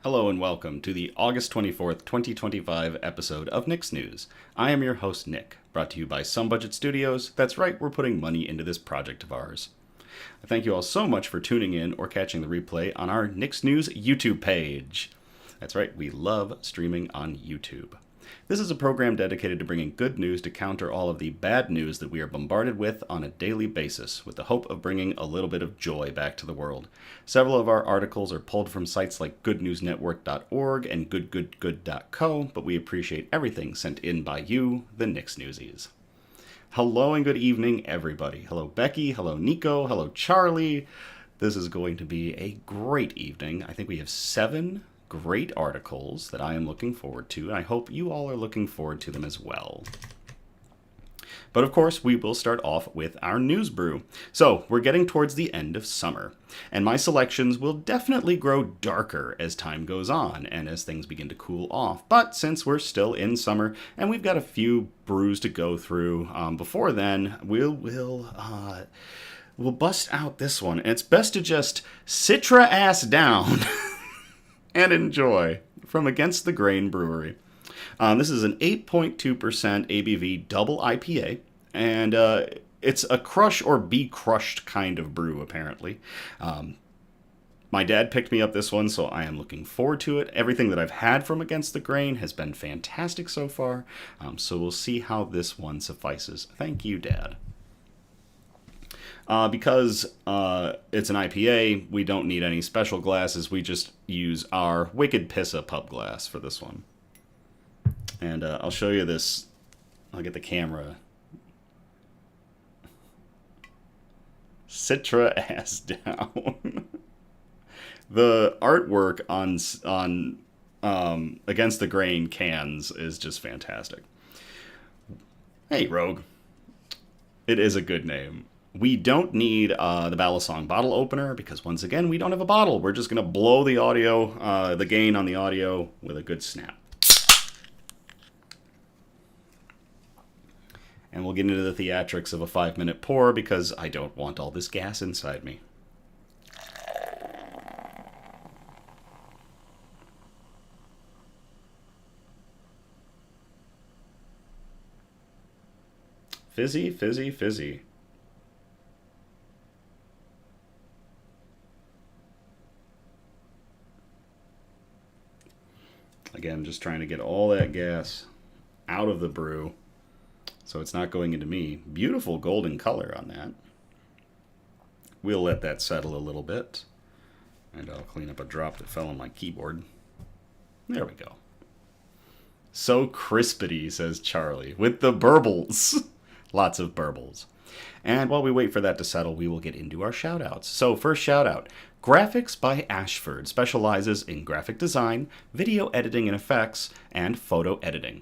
Hello and welcome to the August 24th, 2025 episode of Nick's News. I am your host, Nick, brought to you by Some Budget Studios. That's right, we're putting money into this project of ours. I thank you all so much for tuning in or catching the replay on our Nick's News YouTube page. That's right, we love streaming on YouTube. This is a program dedicated to bringing good news to counter all of the bad news that we are bombarded with on a daily basis, with the hope of bringing a little bit of joy back to the world. Several of our articles are pulled from sites like goodnewsnetwork.org and goodgoodgood.co, but we appreciate everything sent in by you, the Nick's Newsies. Hello and good evening, everybody. Hello, Becky. Hello, Nico. Hello, Charlie. This is going to be a great evening. I think we have 7 great articles that I am looking forward to, and I hope you all are looking forward to them as well. But of course, we will start off with our news brew. So, we're getting towards the end of summer, and my selections will definitely grow darker as time goes on and as things begin to cool off. But since we're still in summer and we've got a few brews to go through before then, we'll bust out this one. And it's best to just Citra Ass Down and enjoy from Against the Grain Brewery. This is an 8.2% ABV Double IPA, and it's a crush or be crushed kind of brew, apparently. My dad picked me up this one, so I am looking forward to it. Everything that I've had from Against the Grain has been fantastic so far, so we'll see how this one suffices. Thank you, Dad. Because it's an IPA, we don't need any special glasses. We just use our Wicked Pissa pub glass for this one. And I'll show you this. I'll get the camera. Citra Ass Down. The artwork on Against the Grain cans is just fantastic. Hey, Rogue. It is a good name. We don't need the Balisong bottle opener because, once again, we don't have a bottle. We're just going to blow the audio, the gain on the audio with a good snap. And we'll get into the theatrics of a 5-minute pour because I don't want all this gas inside me. Fizzy, fizzy, fizzy. Again, just trying to get all that gas out of the brew so it's not going into me. Beautiful golden color on that. We'll let that settle a little bit. And I'll clean up a drop that fell on my keyboard. There we go. So crispity, says Charlie, with the burbles. Lots of burbles. And while we wait for that to settle, we will get into our shout-outs. So first shout-out. Graphics by Ashford specializes in graphic design, video editing and effects, and photo editing.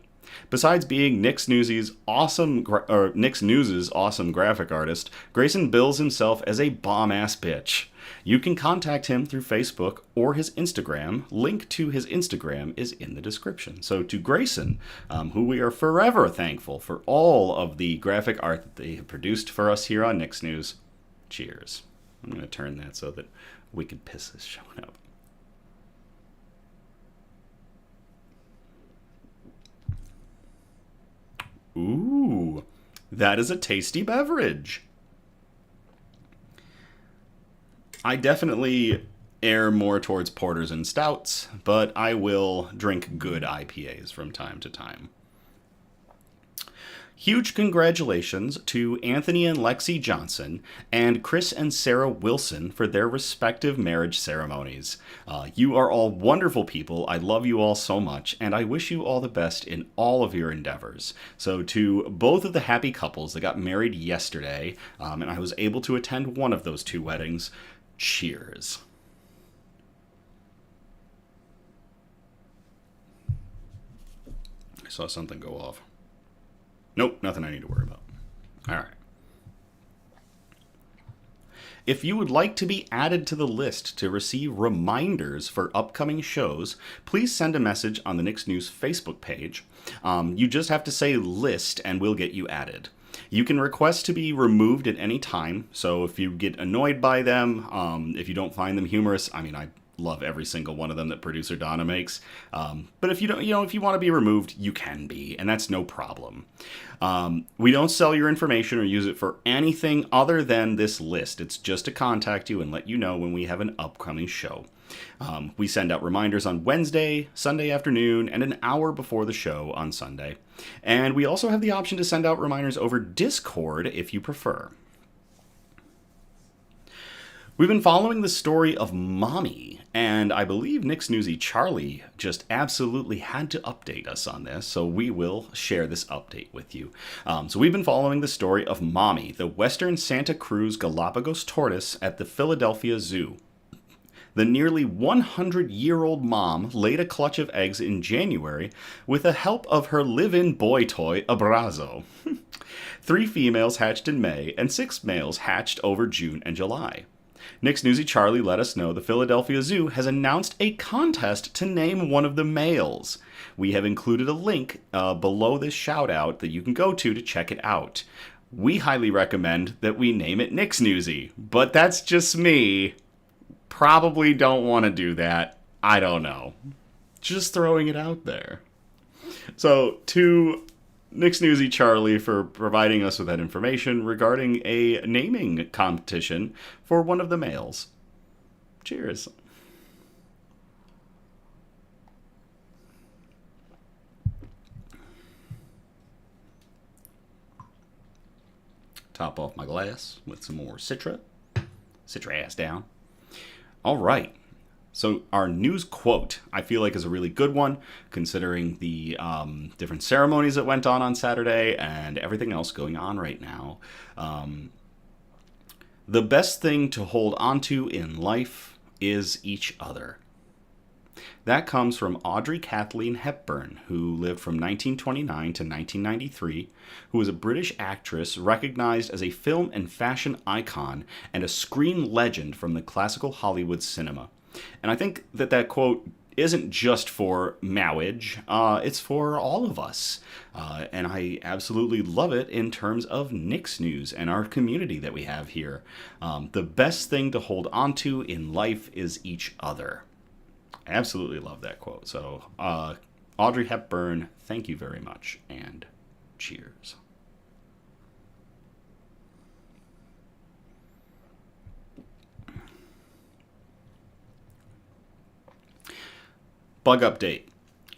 Besides being Nick's News's awesome graphic artist, Grayson bills himself as a bomb-ass bitch. You can contact him through Facebook or his Instagram. Link to his Instagram is in the description. So to Grayson, who we are forever thankful for all of the graphic art that they have produced for us here on Nick's News, cheers. I'm going to turn that so that Wicked Piss is showing up. Ooh, that is a tasty beverage. I definitely err more towards porters and stouts, but I will drink good IPAs from time to time. Huge congratulations to Anthony and Lexi Johnson and Chris and Sarah Wilson for their respective marriage ceremonies. You are all wonderful people. I love you all so much, and I wish you all the best in all of your endeavors. So to both of the happy couples that got married yesterday, and I was able to attend one of those 2 weddings, cheers. I saw something go off. Nope, nothing I need to worry about. All right. If you would like to be added to the list to receive reminders for upcoming shows, please send a message on the Nick's News Facebook page. You just have to say list and we'll get you added. You can request to be removed at any time, so if you get annoyed by them, if you don't find them humorous, I mean, I love every single one of them that producer Donna makes. But if you don't, if you want to be removed, you can be, and that's no problem. We don't sell your information or use it for anything other than this list. It's just to contact you and let you know when we have an upcoming show. We send out reminders on Wednesday, Sunday afternoon, and an hour before the show on Sunday. And we also have the option to send out reminders over Discord if you prefer. We've been following the story of Mommy, and I believe Nick's Newsy Charlie just absolutely had to update us on this, so we will share this update with you. So we've been following the story of Mommy, the Western Santa Cruz Galapagos tortoise at the Philadelphia Zoo. The nearly 100-year-old mom laid a clutch of eggs in January with the help of her live-in boy toy, Abrazo. 3 females hatched in May, and 6 males hatched over June and July. Nick's Newsy Charlie let us know the Philadelphia Zoo has announced a contest to name one of the males. We have included a link below this shout-out that you can go to check it out. We highly recommend that we name it Nick's Newsy, but that's just me. Probably don't want to do that. I don't know. Just throwing it out there. So, to Nick's Newsy Charlie for providing us with that information regarding a naming competition for one of the males. Cheers. Top off my glass with some more Citra Ass Down. All right. So our news quote, I feel like, is a really good one, considering the different ceremonies that went on Saturday and everything else going on right now. The best thing to hold onto in life is each other. That comes from Audrey Kathleen Hepburn, who lived from 1929 to 1993, who was a British actress recognized as a film and fashion icon and a screen legend from the classical Hollywood cinema. And I think that quote isn't just for Mowage, it's for all of us. And I absolutely love it in terms of Nick's News and our community that we have here. The best thing to hold onto in life is each other. I absolutely love that quote. So, Audrey Hepburn, thank you very much, and cheers. Bug update.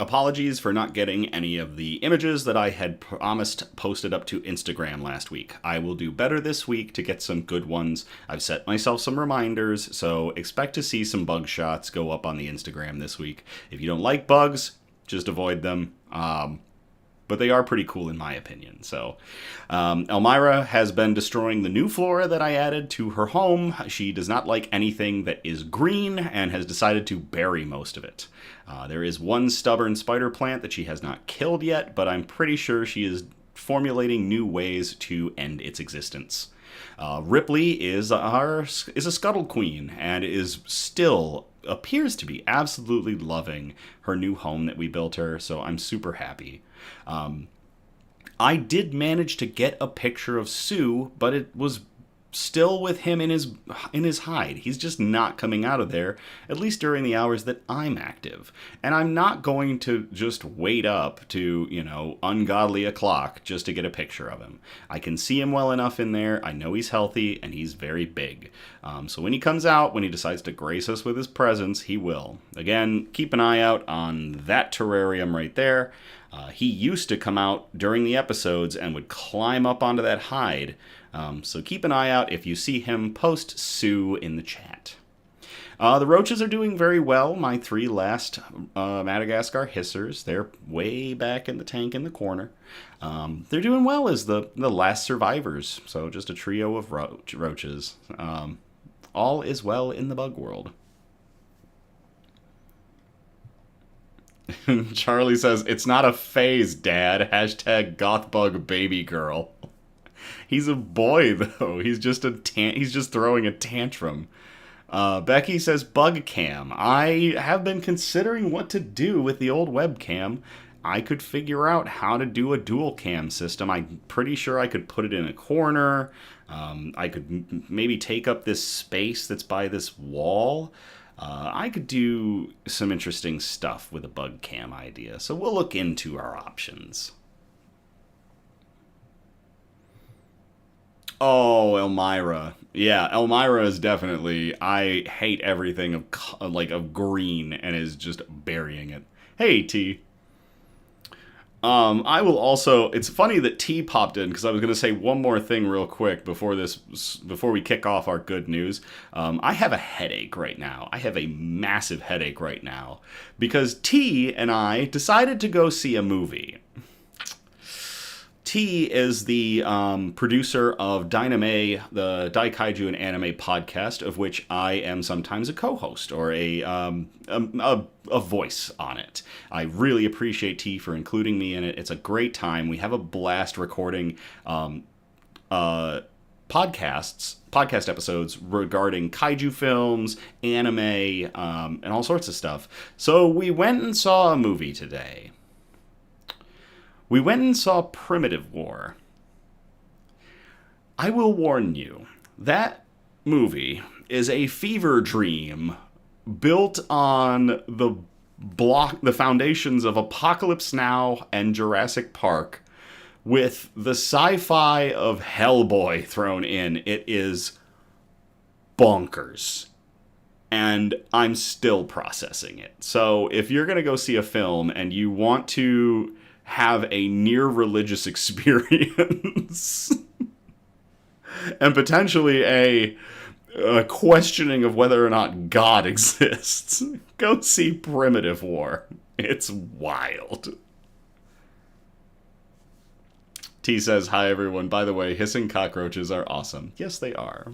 Apologies for not getting any of the images that I had promised posted up to Instagram last week. I will do better this week to get some good ones. I've set myself some reminders, so expect to see some bug shots go up on the Instagram this week. If you don't like bugs, just avoid them. But they are pretty cool in my opinion. So Elmira has been destroying the new flora that I added to her home. She does not like anything that is green and has decided to bury most of it. There is one stubborn spider plant that she has not killed yet, but I'm pretty sure she is formulating new ways to end its existence. Ripley is a scuttle queen and is still appears to be absolutely loving her new home that we built her, so I'm super happy. I did manage to get a picture of Sue, but it was still with him in his hide. He's just not coming out of there, at least during the hours that I'm active. And I'm not going to just wait up to, ungodly o'clock just to get a picture of him. I can see him well enough in there. I know he's healthy, and he's very big. So when he comes out, when he decides to grace us with his presence, he will. Again, keep an eye out on that terrarium right there. He used to come out during the episodes and would climb up onto that hide. So keep an eye out if you see him. Post Sue in the chat. The roaches are doing very well. My 3 last Madagascar hissers, they're way back in the tank in the corner. They're doing well as the last survivors. So just a trio of roaches. All is well in the bug world. Charlie says, it's not a phase, Dad. Hashtag gothbug-baby-girl. He's a boy, though. He's just throwing a tantrum. Becky says, bug cam. I have been considering what to do with the old webcam. I could figure out how to do a dual cam system. I'm pretty sure I could put it in a corner. I could maybe take up this space that's by this wall. I could do some interesting stuff with a bug cam idea, so we'll look into our options. Oh, Elmira. Yeah, Elmira is definitely. I hate everything of green and is just burying it. Hey, T. I will also. It's funny that T popped in because I was going to say one more thing real quick before we kick off our good news. I have a headache right now. I have a massive headache right now because T and I decided to go see a movie. T is the producer of Dyname, the Daikaiju and Anime podcast, of which I am sometimes a co-host or a voice on it. I really appreciate T for including me in it. It's a great time. We have a blast recording podcast episodes regarding kaiju films, anime, and all sorts of stuff. So we went and saw a movie today. We went and saw Primitive War. I will warn you, that movie is a fever dream built on the foundations of Apocalypse Now and Jurassic Park with the sci-fi of Hellboy thrown in. It is bonkers. And I'm still processing it. So if you're going to go see a film and you want to have a near religious experience and potentially a questioning of whether or not God exists, go see Primitive War. It's wild. T says, hi everyone. By the way, hissing cockroaches are awesome. Yes, they are.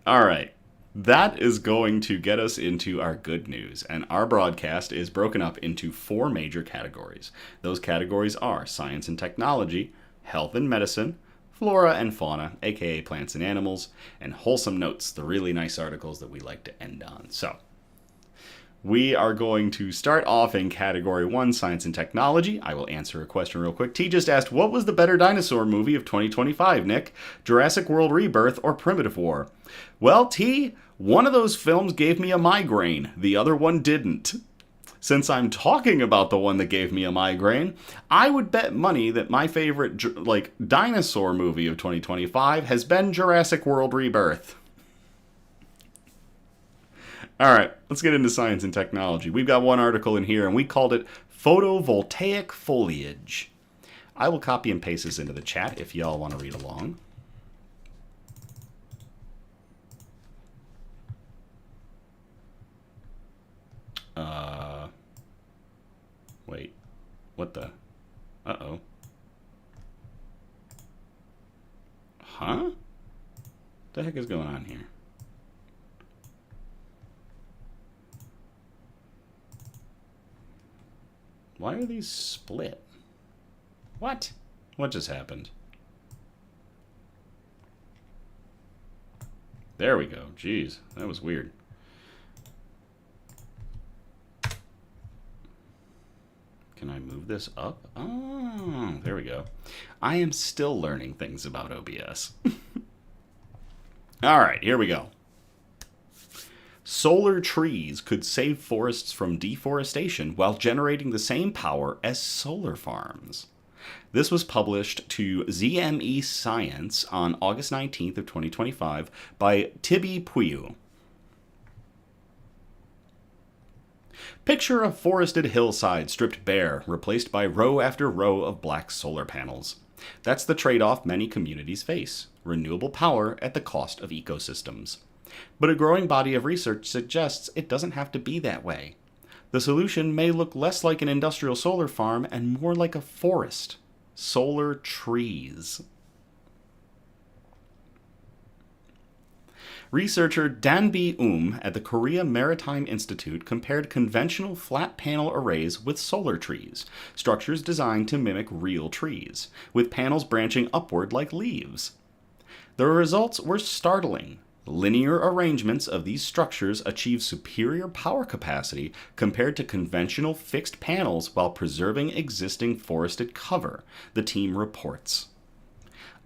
All right. That is going to get us into our good news, and our broadcast is broken up into 4 major categories. Those categories are science and technology, health and medicine, flora and fauna, aka plants and animals, and wholesome notes, the really nice articles that we like to end on. So, we are going to start off in category 1, science and technology. I will answer a question real quick. T just asked, what was the better dinosaur movie of 2025, Nick? Jurassic World Rebirth or Primitive War? Well, T, one of those films gave me a migraine. The other one didn't. Since I'm talking about the one that gave me a migraine, I would bet money that my favorite dinosaur movie of 2025 has been Jurassic World Rebirth. All right, let's get into science and technology. We've got one article in here, and we called it Photovoltaic Foliage. I will copy and paste this into the chat if y'all want to read along. Wait. What the? Uh-oh. Huh? What the heck is going on here? Why are these split? What? What just happened? There we go. Jeez, that was weird. Can I move this up? Oh, there we go. I am still learning things about OBS. All right, here we go. Solar trees could save forests from deforestation while generating the same power as solar farms. This was published to ZME Science on August 19th of 2025 by Tibi Puyu. Picture a forested hillside stripped bare, replaced by row after row of black solar panels. That's the trade-off many communities face: renewable power at the cost of ecosystems. But a growing body of research suggests it doesn't have to be that way. The solution may look less like an industrial solar farm and more like a forest. Solar trees. Researcher Danbi at the Korea Maritime Institute compared conventional flat panel arrays with solar trees, structures designed to mimic real trees, with panels branching upward like leaves. The results were startling. Linear arrangements of these structures achieve superior power capacity compared to conventional fixed panels while preserving existing forested cover, the team reports.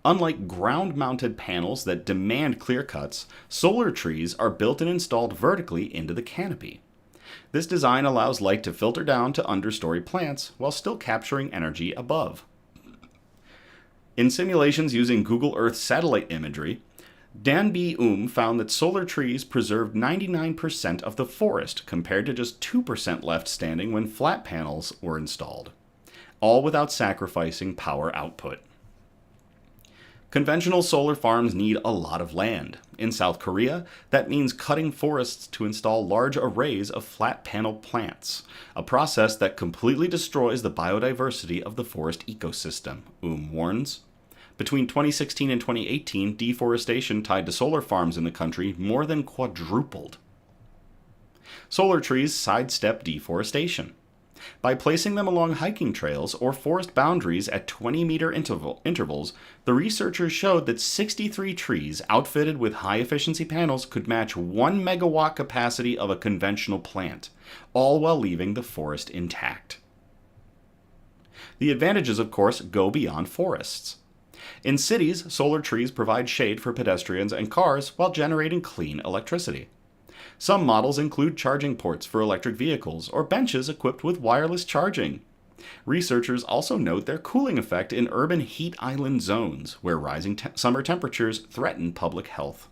Unlike ground-mounted panels that demand clear cuts, solar trees are built and installed vertically into the canopy. This design allows light to filter down to understory plants while still capturing energy above. In simulations using Google Earth satellite imagery, Dan B. found that solar trees preserved 99% of the forest compared to just 2% left standing when flat panels were installed, all without sacrificing power output. Conventional solar farms need a lot of land. In South Korea, that means cutting forests to install large arrays of flat panel plants, a process that completely destroys the biodiversity of the forest ecosystem, warns. Between 2016 and 2018, deforestation tied to solar farms in the country more than quadrupled. Solar trees sidestep deforestation. By placing them along hiking trails or forest boundaries at 20-meter intervals, the researchers showed that 63 trees outfitted with high-efficiency panels could match 1 megawatt capacity of a conventional plant, all while leaving the forest intact. The advantages, of course, go beyond forests. In cities, solar trees provide shade for pedestrians and cars while generating clean electricity. Some models include charging ports for electric vehicles or benches equipped with wireless charging. Researchers also note their cooling effect in urban heat island zones, where rising summer temperatures threaten public health.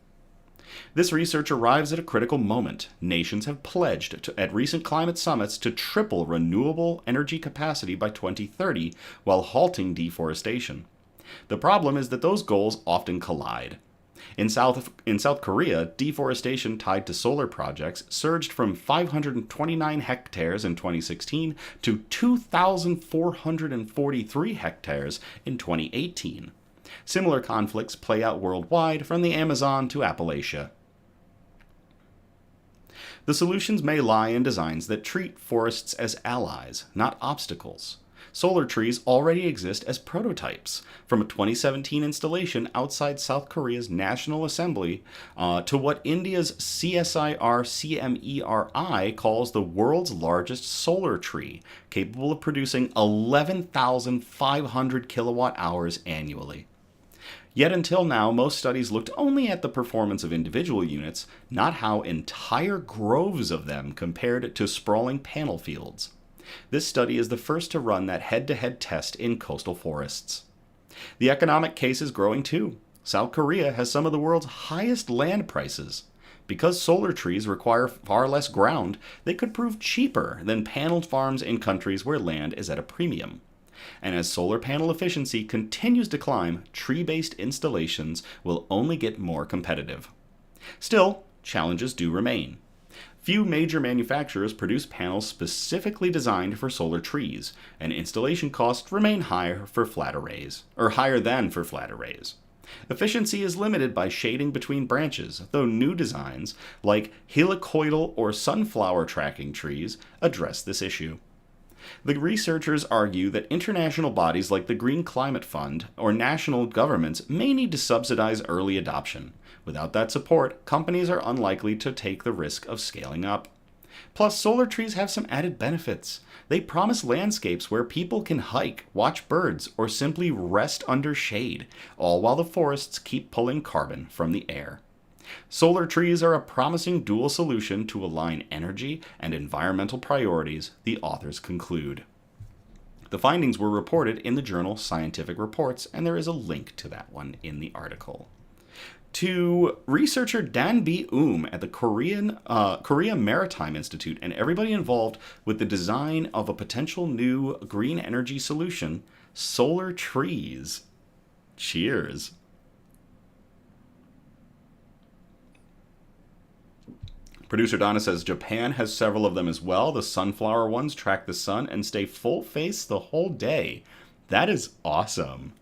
This research arrives at a critical moment. Nations have pledged at recent climate summits to triple renewable energy capacity by 2030 while halting deforestation. The problem is that those goals often collide. In South Korea, deforestation tied to solar projects surged from 529 hectares in 2016 to 2,443 hectares in 2018. Similar conflicts play out worldwide from the Amazon to Appalachia. The solutions may lie in designs that treat forests as allies, not obstacles. Solar trees already exist as prototypes, from a 2017 installation outside South Korea's National Assembly to what India's CSIR-CMERI calls the world's largest solar tree, capable of producing 11,500 kilowatt hours annually. Yet until now, most studies looked only at the performance of individual units, not how entire groves of them compared to sprawling panel fields. This study is the first to run that head-to-head test in coastal forests. The economic case is growing too. South Korea has some of the world's highest land prices. Because solar trees require far less ground, they could prove cheaper than paneled farms in countries where land is at a premium. And as solar panel efficiency continues to climb, tree-based installations will only get more competitive. Still, challenges do remain. Few major manufacturers produce panels specifically designed for solar trees, and installation costs remain higher than for flat arrays. Efficiency is limited by shading between branches, though new designs, like helicoidal or sunflower tracking trees, address this issue. The researchers argue that international bodies like the Green Climate Fund or national governments may need to subsidize early adoption. Without that support, companies are unlikely to take the risk of scaling up. Plus, solar trees have some added benefits. They promise landscapes where people can hike, watch birds, or simply rest under shade, all while the forests keep pulling carbon from the air. Solar trees are a promising dual solution to align energy and environmental priorities, the authors conclude. The findings were reported in the journal Scientific Reports, and there is a link to that one in the article. To researcher Dan B. at the Korea Maritime Institute and everybody involved with the design of a potential new green energy solution, solar trees. Cheers. Producer Donna says Japan has several of them as well. The sunflower ones track the sun and stay full face the whole day. That is awesome.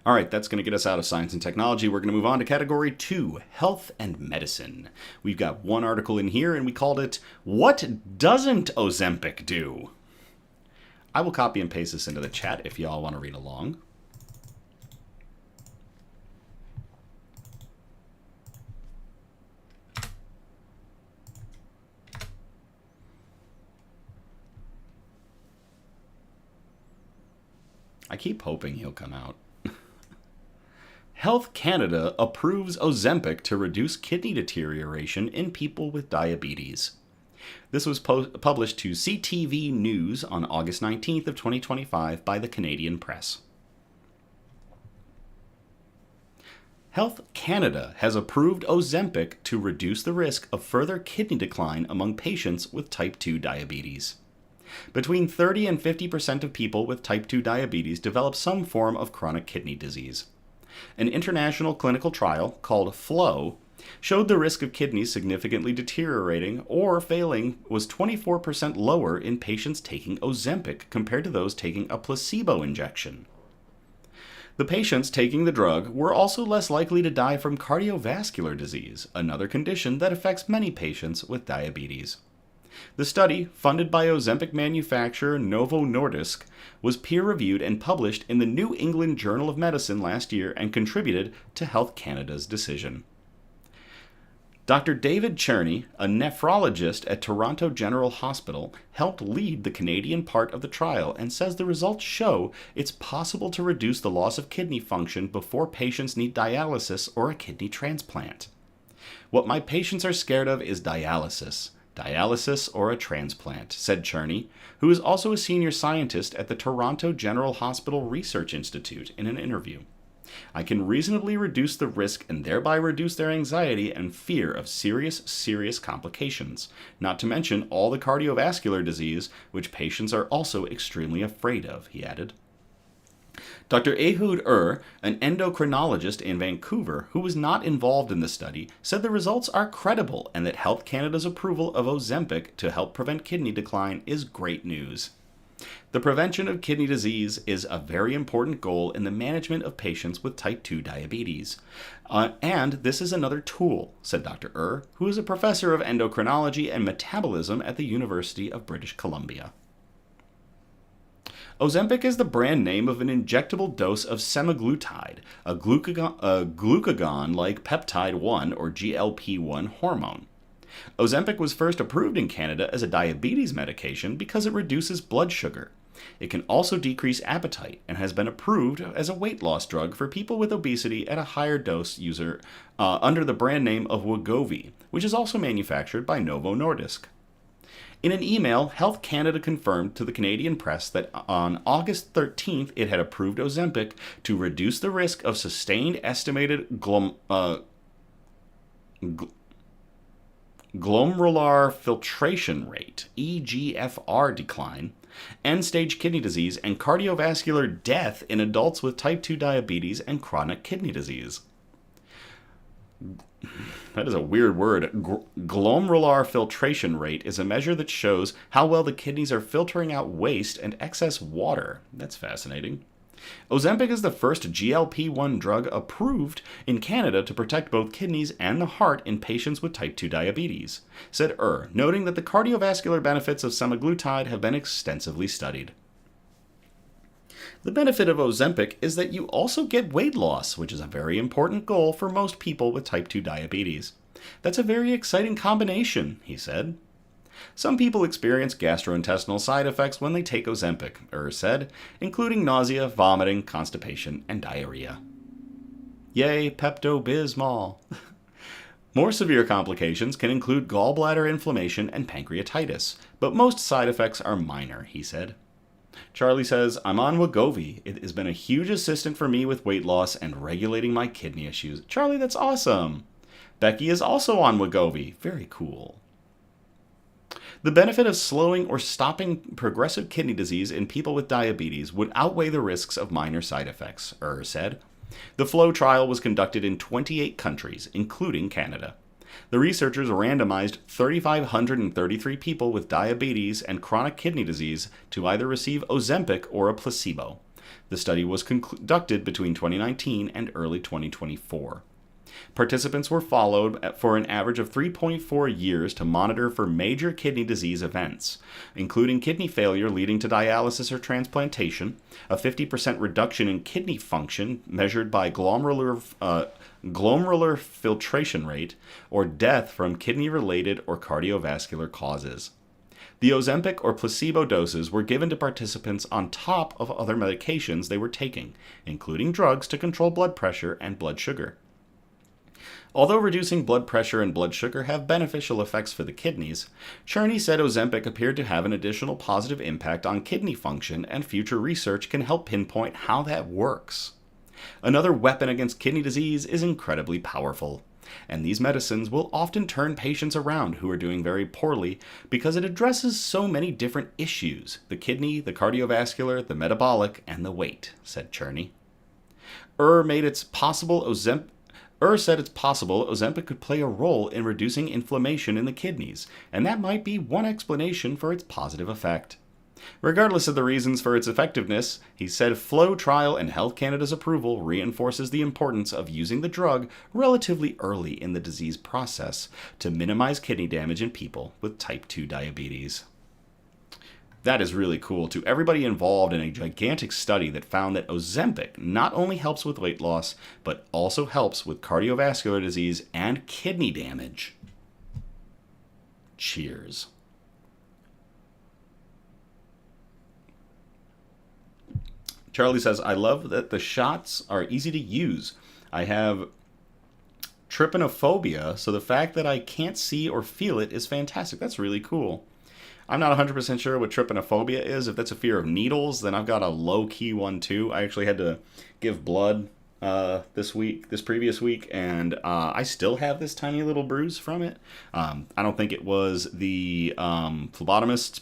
All right, that's going to get us out of science and technology. We're going to move on to category 2, health and medicine. We've got one article in here, and we called it, What Doesn't Ozempic Do? I will copy and paste this into the chat if y'all want to read along. I keep hoping he'll come out. Health Canada approves Ozempic to reduce kidney deterioration in people with diabetes. This was published to CTV News on August 19th of 2025 by the Canadian Press. Health Canada has approved Ozempic to reduce the risk of further kidney decline among patients with type 2 diabetes. Between 30 and 50% of people with type 2 diabetes develop some form of chronic kidney disease. An international clinical trial called FLOW showed the risk of kidneys significantly deteriorating or failing was 24% lower in patients taking Ozempic compared to those taking a placebo injection. The patients taking the drug were also less likely to die from cardiovascular disease, another condition that affects many patients with diabetes. The study, funded by Ozempic manufacturer Novo Nordisk, was peer-reviewed and published in the New England Journal of Medicine last year and contributed to Health Canada's decision. Dr. David Cherney, a nephrologist at Toronto General Hospital, helped lead the Canadian part of the trial and says the results show it's possible to reduce the loss of kidney function before patients need dialysis or a kidney transplant. What my patients are scared of is dialysis or a transplant, said Cherney, who is also a senior scientist at the Toronto General Hospital Research Institute, in an interview. I can reasonably reduce the risk and thereby reduce their anxiety and fear of serious complications, not to mention all the cardiovascular disease, which patients are also extremely afraid of, he added. Dr. Ehud an endocrinologist in Vancouver who was not involved in the study, said the results are credible and that Health Canada's approval of Ozempic to help prevent kidney decline is great news. The prevention of kidney disease is a very important goal in the management of patients with type 2 diabetes. And this is another tool, said Dr. who is a professor of endocrinology and metabolism at the University of British Columbia. Ozempic is the brand name of an injectable dose of semaglutide, a glucagon-like peptide 1 or GLP-1 hormone. Ozempic was first approved in Canada as a diabetes medication because it reduces blood sugar. It can also decrease appetite and has been approved as a weight loss drug for people with obesity at a higher dose user under the brand name of Wegovy, which is also manufactured by Novo Nordisk. In an email, Health Canada confirmed to the Canadian Press that on August 13th it had approved Ozempic to reduce the risk of sustained estimated glomerular filtration rate, EGFR decline, end-stage kidney disease, and cardiovascular death in adults with type 2 diabetes and chronic kidney disease. That is a weird word. Glomerular filtration rate is a measure that shows how well the kidneys are filtering out waste and excess water. That's fascinating. Ozempic is the first GLP-1 drug approved in Canada to protect both kidneys and the heart in patients with type 2 diabetes, said noting that the cardiovascular benefits of semaglutide have been extensively studied. The benefit of Ozempic is that you also get weight loss, which is a very important goal for most people with type 2 diabetes. That's a very exciting combination, he said. Some people experience gastrointestinal side effects when they take Ozempic, said, including nausea, vomiting, constipation, and diarrhea. Yay, Pepto-Bismol! More severe complications can include gallbladder inflammation and pancreatitis, but most side effects are minor, he said. Charlie says, I'm on Wegovy. It has been a huge assistant for me with weight loss and regulating my kidney issues. Charlie, that's awesome. Becky is also on Wegovy. Very cool. The benefit of slowing or stopping progressive kidney disease in people with diabetes would outweigh the risks of minor side effects, said. The FLOW trial was conducted in 28 countries, including Canada. The researchers randomized 3,533 people with diabetes and chronic kidney disease to either receive Ozempic or a placebo. The study was conducted between 2019 and early 2024. Participants were followed for an average of 3.4 years to monitor for major kidney disease events, including kidney failure leading to dialysis or transplantation, a 50% reduction in kidney function measured by glomerular filtration rate, or death from kidney-related or cardiovascular causes. The Ozempic or placebo doses were given to participants on top of other medications they were taking, including drugs to control blood pressure and blood sugar. Although reducing blood pressure and blood sugar have beneficial effects for the kidneys, Cherney said Ozempic appeared to have an additional positive impact on kidney function, and future research can help pinpoint how that works. Another weapon against kidney disease is incredibly powerful, and these medicines will often turn patients around who are doing very poorly because it addresses so many different issues: the kidney, the cardiovascular, the metabolic, and the weight, said Cherney. Said it's possible Ozempic could play a role in reducing inflammation in the kidneys, and that might be one explanation for its positive effect. Regardless of the reasons for its effectiveness, he said FLOW trial and Health Canada's approval reinforces the importance of using the drug relatively early in the disease process to minimize kidney damage in people with type 2 diabetes. That is really cool. To everybody involved in a gigantic study that found that Ozempic not only helps with weight loss, but also helps with cardiovascular disease and kidney damage. Cheers. Charlie says, I love that the shots are easy to use. I have trypanophobia, so the fact that I can't see or feel it is fantastic. That's really cool. I'm not 100% sure what trypanophobia is. If that's a fear of needles, then I've got a low-key one too. I actually had to give blood this previous week, and I still have this tiny little bruise from it. I don't think it was the phlebotomist's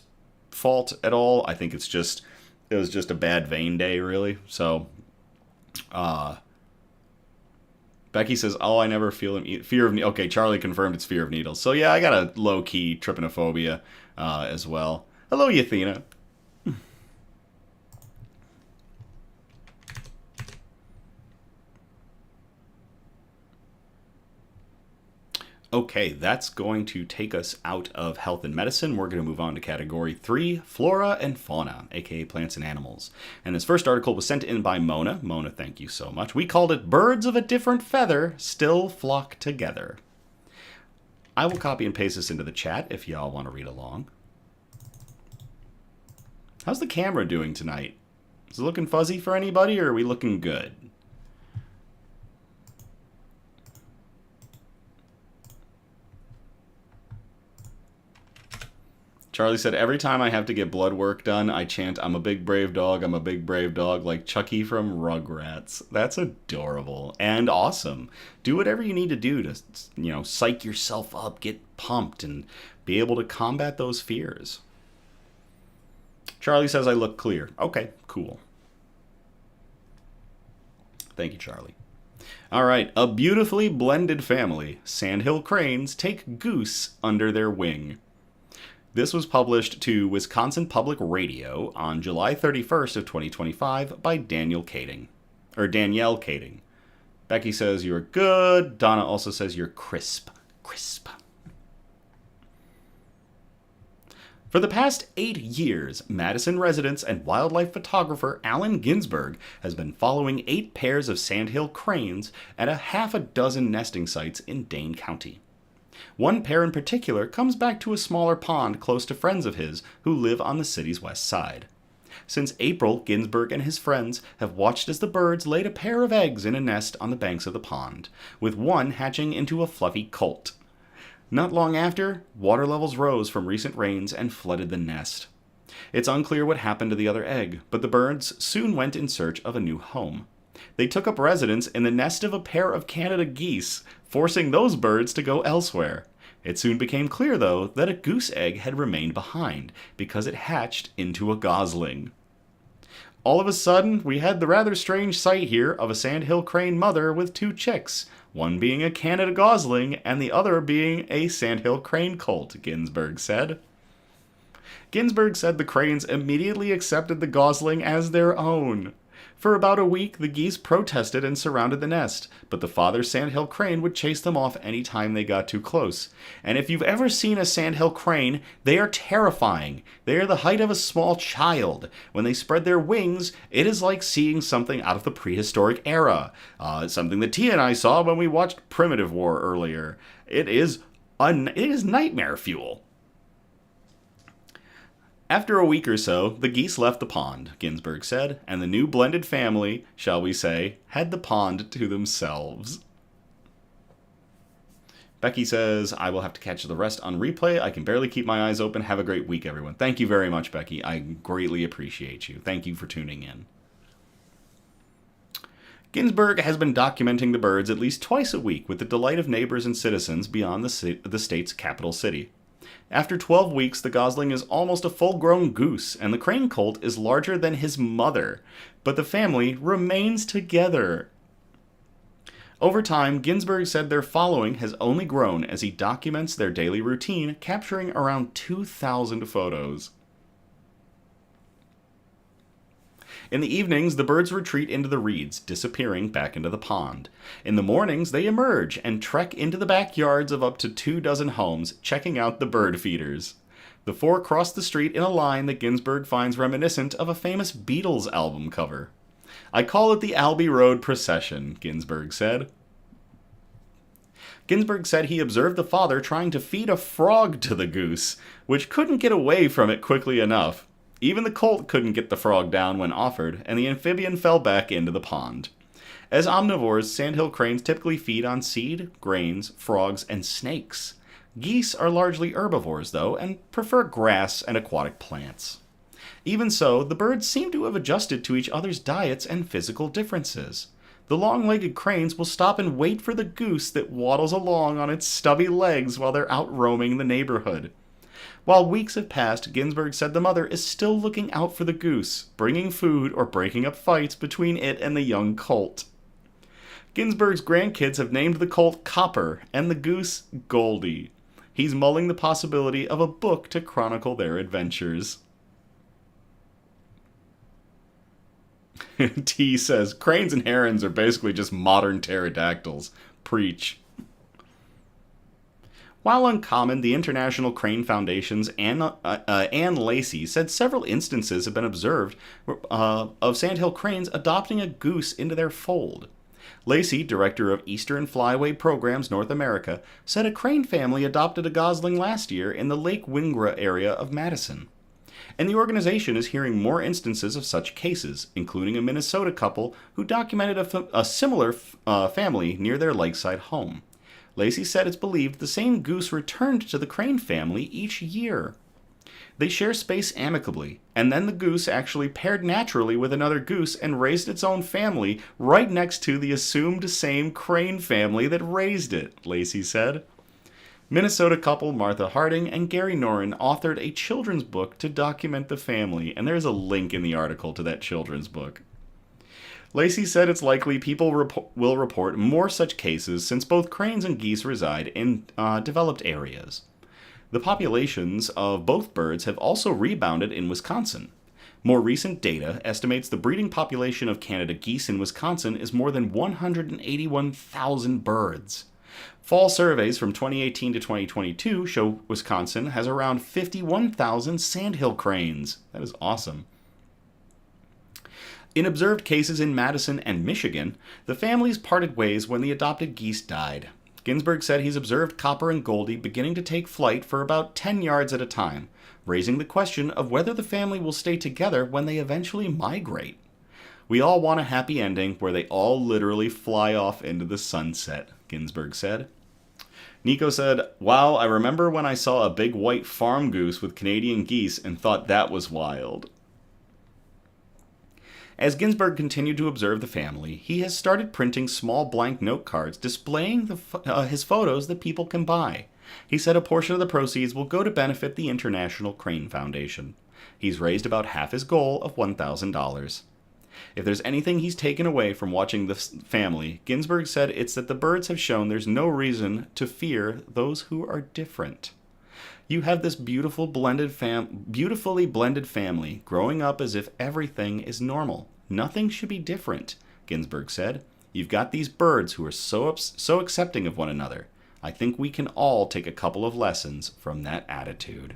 fault at all. I think it was just a bad vein day, really. So, Becky says, oh, I never feel fear of needles. Okay, Charlie confirmed it's fear of needles. So yeah, I got a low-key trypanophobia as well. Hello, Yathena. Okay, that's going to take us out of health and medicine. We're going to move on to category 3, flora and fauna, aka plants and animals. And this first article was sent in by Mona. Mona, thank you so much. We called it Birds of a Different Feather Still Flock Together. I will copy and paste this into the chat if y'all want to read along. How's the camera doing tonight? Is it looking fuzzy for anybody, or are we looking good? Charlie said, every time I have to get blood work done, I chant, I'm a big brave dog, I'm a big brave dog, like Chucky from Rugrats. That's adorable and awesome. Do whatever you need to do to, psych yourself up, get pumped, and be able to combat those fears. Charlie says, I look clear. Okay, cool. Thank you, Charlie. All right, a beautifully blended family. Sandhill cranes take goose under their wing. This was published to Wisconsin Public Radio on July 31st of 2025 by Danielle Kading. Becky says you're good. Donna also says you're crisp. For the past 8 years, Madison resident and wildlife photographer Allen Ginsberg has been following 8 pairs of sandhill cranes at a half a dozen nesting sites in Dane County. One pair in particular comes back to a smaller pond close to friends of his who live on the city's west side. Since April, Ginsberg and his friends have watched as the birds laid a pair of eggs in a nest on the banks of the pond, with one hatching into a fluffy colt. Not long after, water levels rose from recent rains and flooded the nest. It's unclear what happened to the other egg, but the birds soon went in search of a new home. They took up residence in the nest of a pair of Canada geese, forcing those birds to go elsewhere. It soon became clear, though, that a goose egg had remained behind, because it hatched into a gosling. All of a sudden, we had the rather strange sight here of a sandhill crane mother with 2 chicks, one being a Canada gosling and the other being a sandhill crane colt, Ginsberg said. Ginsberg said the cranes immediately accepted the gosling as their own. For about a week, the geese protested and surrounded the nest, but the father sandhill crane would chase them off any time they got too close. And if you've ever seen a sandhill crane, they are terrifying. They are the height of a small child. When they spread their wings, it is like seeing something out of the prehistoric era. Something that Tia and I saw when we watched Primitive War earlier. It is nightmare fuel. After a week or so, the geese left the pond, Ginsburg said, and the new blended family, shall we say, had the pond to themselves. Becky says, I will have to catch the rest on replay. I can barely keep my eyes open. Have a great week, everyone. Thank you very much, Becky. I greatly appreciate you. Thank you for tuning in. Ginsburg has been documenting the birds at least twice a week with the delight of neighbors and citizens beyond the state's capital city. After 12 weeks, the gosling is almost a full-grown goose, and the crane colt is larger than his mother, but the family remains together. Over time, Ginsburg said their following has only grown as he documents their daily routine, capturing around 2,000 photos. In the evenings, the birds retreat into the reeds, disappearing back into the pond. In the mornings, they emerge and trek into the backyards of up to 24 homes, checking out the bird feeders. The four cross the street in a line that Ginsburg finds reminiscent of a famous Beatles album cover. I call it the Albee Road Procession, Ginsburg said. Ginsburg said he observed the father trying to feed a frog to the goose, which couldn't get away from it quickly enough. Even the colt couldn't get the frog down when offered, and the amphibian fell back into the pond. As omnivores, sandhill cranes typically feed on seed, grains, frogs, and snakes. Geese are largely herbivores, though, and prefer grass and aquatic plants. Even so, the birds seem to have adjusted to each other's diets and physical differences. The long-legged cranes will stop and wait for the goose that waddles along on its stubby legs while they're out roaming the neighborhood. While weeks have passed, Ginsburg said the mother is still looking out for the goose, bringing food or breaking up fights between it and the young colt. Ginsburg's grandkids have named the colt Copper and the goose Goldie. He's mulling the possibility of a book to chronicle their adventures. T says, cranes and herons are basically just modern pterodactyls. Preach. While uncommon, the International Crane Foundation's Ann Lacey said several instances have been observed of sandhill cranes adopting a goose into their fold. Lacey, director of Eastern Flyway Programs North America, said a crane family adopted a gosling last year in the Lake Wingra area of Madison. And the organization is hearing more instances of such cases, including a Minnesota couple who documented a similar family near their lakeside home. Lacey said it's believed the same goose returned to the crane family each year. They share space amicably, and then the goose actually paired naturally with another goose and raised its own family right next to the assumed same crane family that raised it, Lacey said. Minnesota couple Martha Harding and Gary Noren authored a children's book to document the family, and there's a link in the article to that children's book. Lacey said it's likely people will report more such cases since both cranes and geese reside in developed areas. The populations of both birds have also rebounded in Wisconsin. More recent data estimates the breeding population of Canada geese in Wisconsin is more than 181,000 birds. Fall surveys from 2018 to 2022 show Wisconsin has around 51,000 sandhill cranes. That is awesome. In observed cases in Madison and Michigan, the families parted ways when the adopted geese died. Ginsburg said he's observed Copper and Goldie beginning to take flight for about 10 yards at a time, raising the question of whether the family will stay together when they eventually migrate. We all want a happy ending where they all literally fly off into the sunset, Ginsburg said. Nico said, wow, I remember when I saw a big white farm goose with Canadian geese and thought that was wild. As Ginsburg continued to observe the family, he has started printing small blank note cards displaying his photos that people can buy. He said a portion of the proceeds will go to benefit the International Crane Foundation. He's raised about half his goal of $1,000. If there's anything he's taken away from watching this family, Ginsburg said it's that the birds have shown there's no reason to fear those who are different. You have this beautifully blended family growing up as if everything is normal. Nothing should be different, Ginsburg said. You've got these birds who are so accepting of one another. I think we can all take a couple of lessons from that attitude.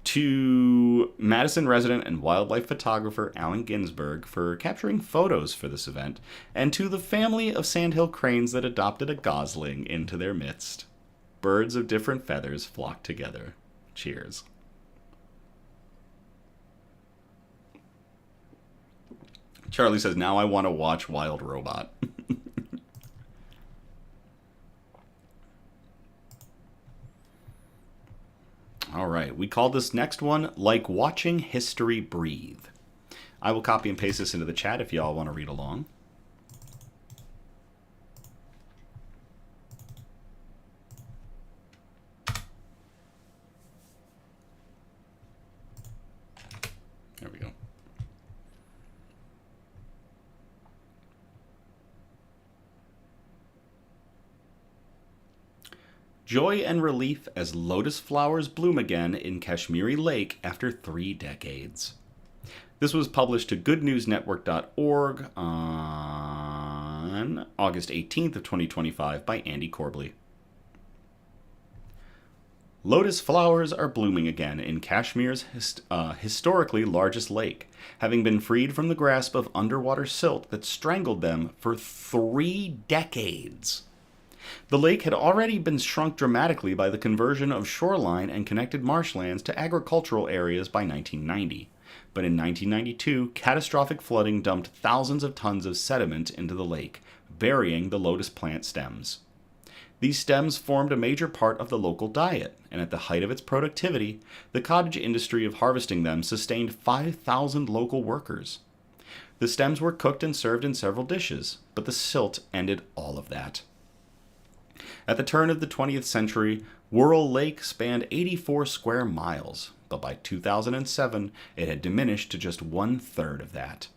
To Madison resident and wildlife photographer Allen Ginsburg for capturing photos for this event, and to the family of sandhill cranes that adopted a gosling into their midst. Birds of different feathers flock together. Cheers. Charlie says, now I want to watch Wild Robot. All right, we call this next one Like Watching History Breathe. I will copy and paste this into the chat if y'all want to read along. There we go. Joy and relief as lotus flowers bloom again in Kashmiri Lake after 3 decades. This was published to goodnewsnetwork.org on August 18th of 2025 by Andy Corbley. Lotus flowers are blooming again in Kashmir's historically largest lake, having been freed from the grasp of underwater silt that strangled them for 3 decades. The lake had already been shrunk dramatically by the conversion of shoreline and connected marshlands to agricultural areas by 1990. But in 1992, catastrophic flooding dumped thousands of tons of sediment into the lake, burying the lotus plant stems. These stems formed a major part of the local diet, and at the height of its productivity, the cottage industry of harvesting them sustained 5,000 local workers. The stems were cooked and served in several dishes, but the silt ended all of that. At the turn of the 20th century, Whirl Lake spanned 84 square miles, but by 2007 it had diminished to just 1/3 of that.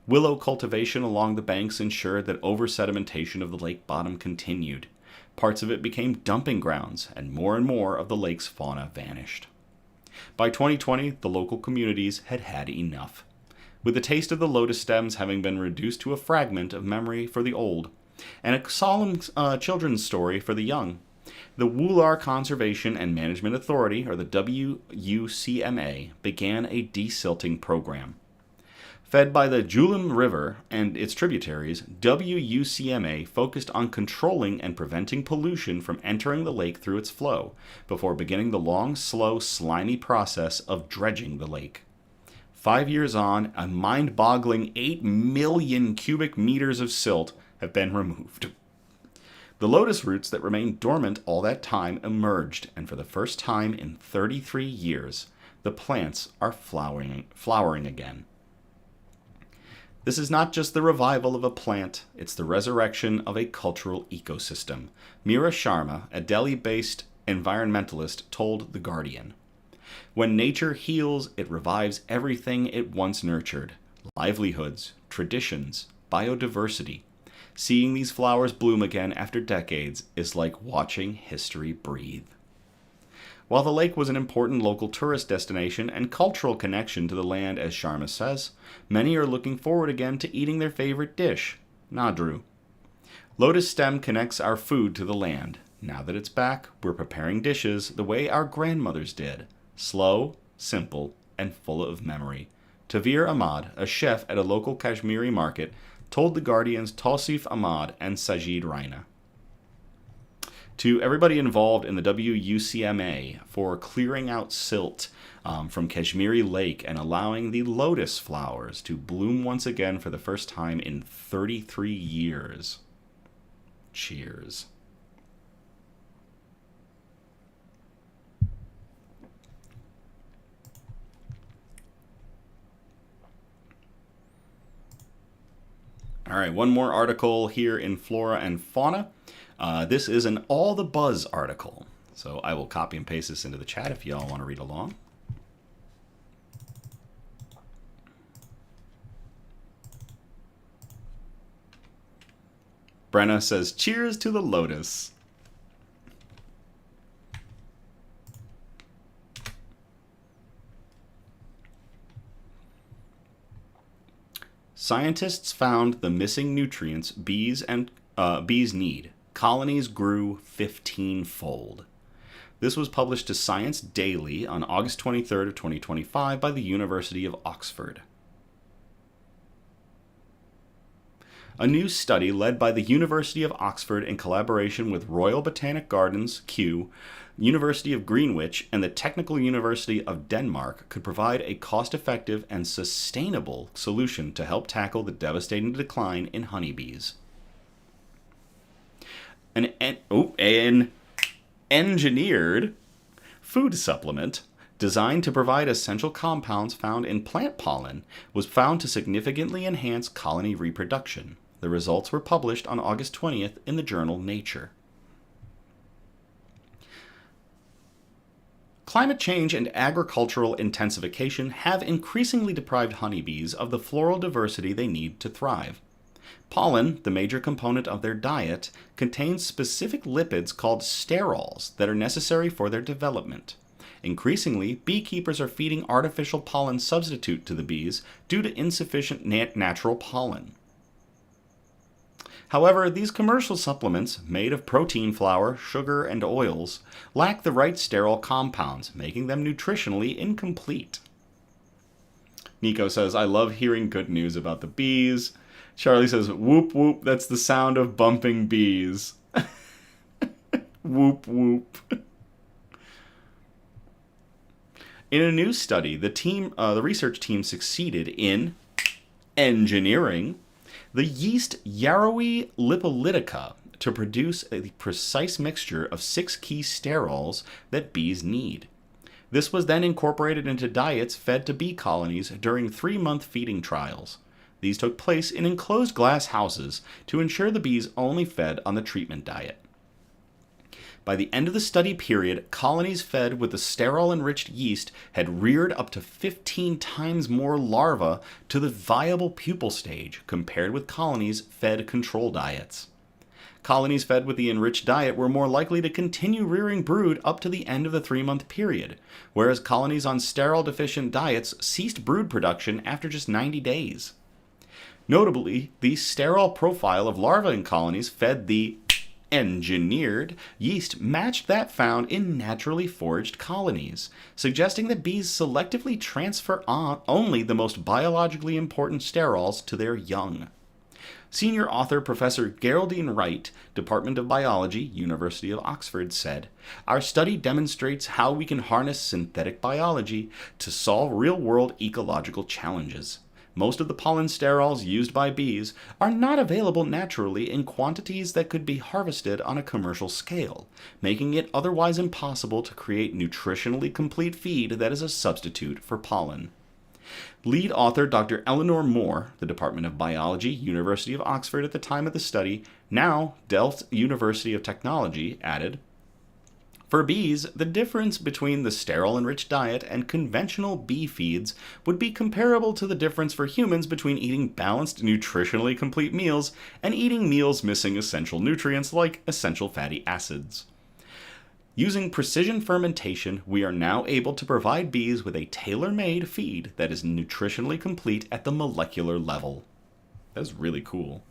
Willow cultivation along the banks ensured that over-sedimentation of the lake bottom continued. Parts of it became dumping grounds, and more of the lake's fauna vanished. By 2020, the local communities had had enough. With the taste of the lotus stems having been reduced to a fragment of memory for the old, and a solemn children's story for the young, the Wular Conservation and Management Authority, or the WUCMA, began a desilting program. Fed by the Jhelum River and its tributaries, WUCMA focused on controlling and preventing pollution from entering the lake through its flow, before beginning the long, slow, slimy process of dredging the lake. 5 years on, a mind-boggling 8 million cubic meters of silt have been removed. The lotus roots that remained dormant all that time emerged, and for the first time in 33 years, the plants are flowering again. This is not just the revival of a plant, it's the resurrection of a cultural ecosystem, Meera Sharma, a Delhi-based environmentalist, told The Guardian. When nature heals, it revives everything it once nurtured: livelihoods, traditions, biodiversity. Seeing these flowers bloom again after decades is like watching history breathe. While the lake was an important local tourist destination and cultural connection to the land, as Sharma says, many are looking forward again to eating their favorite dish, nadru. Lotus stem connects our food to the land. Now that it's back, we're preparing dishes the way our grandmothers did: slow, simple, and full of memory. Tavir Ahmad, a chef at a local Kashmiri market, told The Guardian's Tausif Ahmad and Sajid Raina. To everybody involved in the WUCMA for clearing out silt from Kashmiri Lake and allowing the lotus flowers to bloom once again for the first time in 33 years. Cheers. All right, one more article here in Flora and Fauna. This is an All the Buzz article. So I will copy and paste this into the chat if y'all want to read along. Brenna says, cheers to the lotus. Scientists found the missing nutrients bees need. Colonies grew 15-fold. This was published to Science Daily on August 23rd of 2025 by the University of Oxford. A new study led by the University of Oxford in collaboration with Royal Botanic Gardens, Kew, University of Greenwich, and the Technical University of Denmark could provide a cost-effective and sustainable solution to help tackle the devastating decline in honeybees. An engineered food supplement designed to provide essential compounds found in plant pollen was found to significantly enhance colony reproduction. The results were published on August 20th in the journal Nature. Climate change and agricultural intensification have increasingly deprived honeybees of the floral diversity they need to thrive. Pollen, the major component of their diet, contains specific lipids called sterols that are necessary for their development. Increasingly, beekeepers are feeding artificial pollen substitute to the bees due to insufficient natural pollen. However, these commercial supplements, made of protein flour, sugar, and oils, lack the right sterol compounds, making them nutritionally incomplete. Nico says, I love hearing good news about the bees. Charlie says, whoop whoop, that's the sound of bumping bees. Whoop whoop. In a new study, the research team succeeded in engineering the yeast Yarrow lipolytica to produce a precise mixture of 6 key sterols that bees need. This was then incorporated into diets fed to bee colonies during 3-month feeding trials. These took place in enclosed glass houses to ensure the bees only fed on the treatment diet. By the end of the study period, colonies fed with the sterol-enriched yeast had reared up to 15 times more larvae to the viable pupal stage compared with colonies fed control diets. Colonies fed with the enriched diet were more likely to continue rearing brood up to the end of the 3-month period, whereas colonies on sterol-deficient diets ceased brood production after just 90 days. Notably, the sterol profile of larvae in colonies fed the engineered yeast matched that found in naturally foraged colonies, suggesting that bees selectively transfer on only the most biologically important sterols to their young. Senior author Professor Geraldine Wright, Department of Biology, University of Oxford, said, "Our study demonstrates how we can harness synthetic biology to solve real-world ecological challenges. Most of the pollen sterols used by bees are not available naturally in quantities that could be harvested on a commercial scale, making it otherwise impossible to create nutritionally complete feed that is a substitute for pollen." Lead author Dr. Eleanor Moore, the Department of Biology, University of Oxford at the time of the study, now Delft University of Technology, added, "For bees, the difference between the sterol-enriched diet and conventional bee feeds would be comparable to the difference for humans between eating balanced, nutritionally complete meals and eating meals missing essential nutrients like essential fatty acids. Using precision fermentation, we are now able to provide bees with a tailor-made feed that is nutritionally complete at the molecular level." That's really cool.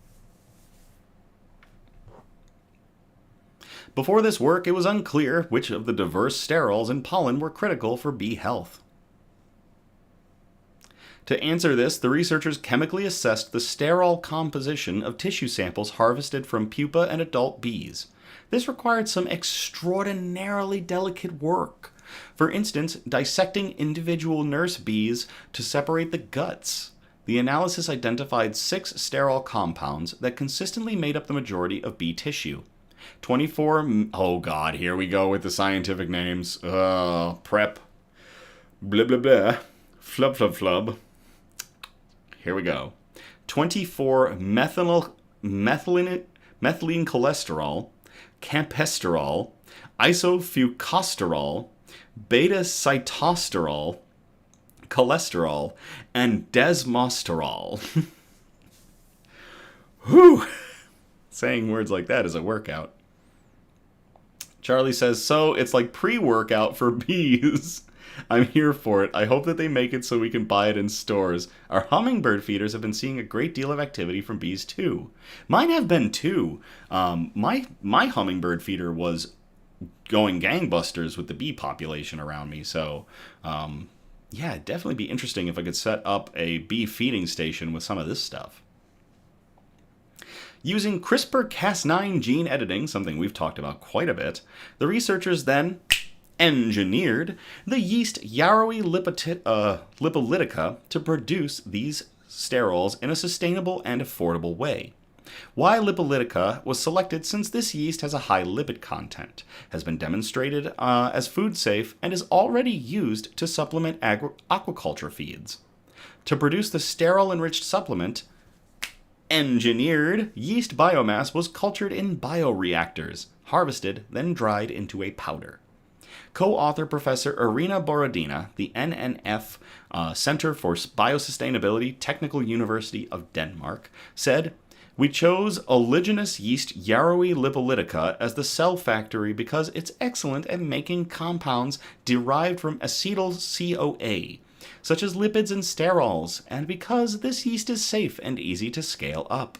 Before this work, it was unclear which of the diverse sterols in pollen were critical for bee health. To answer this, the researchers chemically assessed the sterol composition of tissue samples harvested from pupa and adult bees. This required some extraordinarily delicate work. For instance, dissecting individual nurse bees to separate the guts. The analysis identified 6 sterol compounds that consistently made up the majority of bee tissue. 24, oh god, here we go with the scientific names. Prep. Blah blah blah. Flub flub flub. Here we go. 24 methylene cholesterol, campesterol, isofucosterol, beta-cytosterol, cholesterol, and desmosterol. Whew! Saying words like that is a workout. Charlie says, "So it's like pre-workout for bees." I'm here for it. I hope that they make it so we can buy it in stores. Our hummingbird feeders have been seeing a great deal of activity from bees too. Mine have been too. My hummingbird feeder was going gangbusters with the bee population around me. So, yeah, it'd definitely be interesting if I could set up a bee feeding station with some of this stuff. Using CRISPR-Cas9 gene editing, something we've talked about quite a bit, the researchers then engineered the yeast Yarrow lipolytica to produce these sterols in a sustainable and affordable way. Why lipolytica was selected since this yeast has a high lipid content, has been demonstrated as food safe, and is already used to supplement aquaculture feeds. To produce the sterile-enriched supplement, engineered yeast biomass was cultured in bioreactors, harvested, then dried into a powder. Co-author Professor Irina Borodina, the NNF Center for Biosustainability, Technical University of Denmark, said, "We chose oleaginous yeast Yarrow lipolytica as the cell factory because it's excellent at making compounds derived from acetyl-CoA, such as lipids and sterols, and because this yeast is safe and easy to scale up.